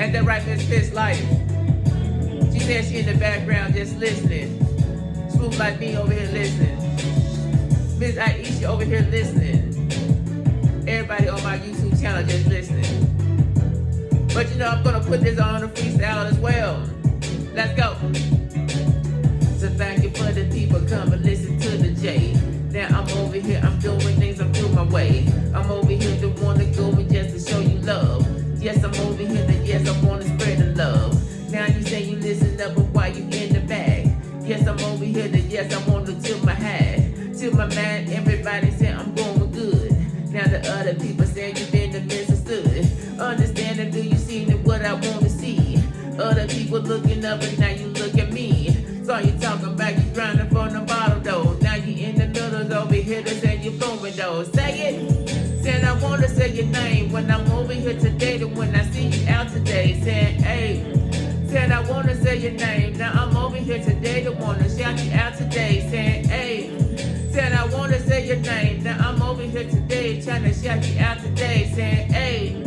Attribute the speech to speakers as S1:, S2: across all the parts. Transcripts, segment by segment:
S1: Ain't that right, Miss Fish Life? She said she in the background just listening. Smooth like me over here listening. Miss Aisha over here listening. Everybody on my YouTube channel just listening. But you know I'm gonna put this on the freestyle as well. Let's go. So thank you for the people coming listen to the J. Now I'm over here, I'm doing things, I'm doing my way. I'm over here to wanna go and just to show you love. Yes, I'm over here to yes, I wanna spread the love. Now you say you listen up, but why you in the bag? Yes, I'm over here to yes, I wanna tilt my hat. Tilt my mind, everybody say I'm going good. Now the other people say you been misunderstood. Understanding, do you see what I want to see? Other people looking up and now you look at me. So you talking about you grinding from the bottom though. Now you in the middle over here to say you flowing though. Say it. Saying I want to say your name when I'm over here today. To when I see you out today. Saying, hey. Saying I want to say your name. Now I'm over here today to want to shout you out today. Saying, hey. Saying I want to say your name. Now I'm over here today trying to shout you out today. Saying, hey.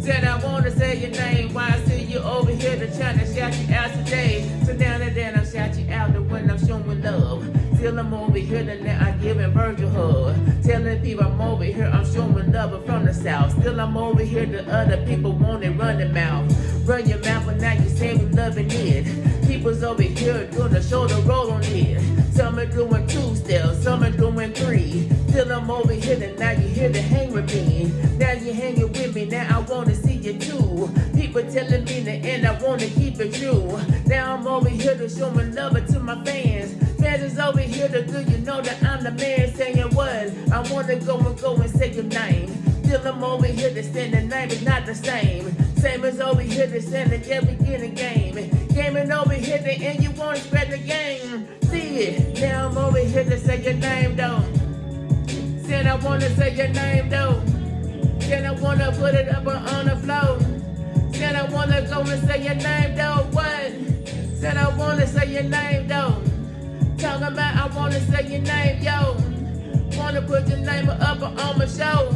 S1: Said I want to say your name. Why I see you over here to trying to shout you out today. So now and then I shout you out when I'm showing love. Till I'm over here to now I give a virtual hug. Telling people I'm over here, I'm showing love from the south. Still I'm over here to other people want to run their mouth. Run your mouth but now you say we loving it. People's over here doing a shoulder roll on it. Some are doing 2 steps, some are doing 3. Still I'm over here and now you here to hang with me. Now you hanging with me, now I want to see you too. People telling me the end, I want to keep it true. Now I'm over here to show my love to my fans. Fans is over here to do you know that I'm the man saying what? I want to go and say your name. Still I'm over here to stand the name is not the same. Same as over here to stand the beginning game. Gaming over here to end, you want to spread the game. See it, now I'm over here to say your name though. Said I want to say your name though. Said I want to put it up on the floor. Said I want to go and say your name though. What? Said I want to say your name though. Talking about I want to say your name, yo. Want to put your name up on my show.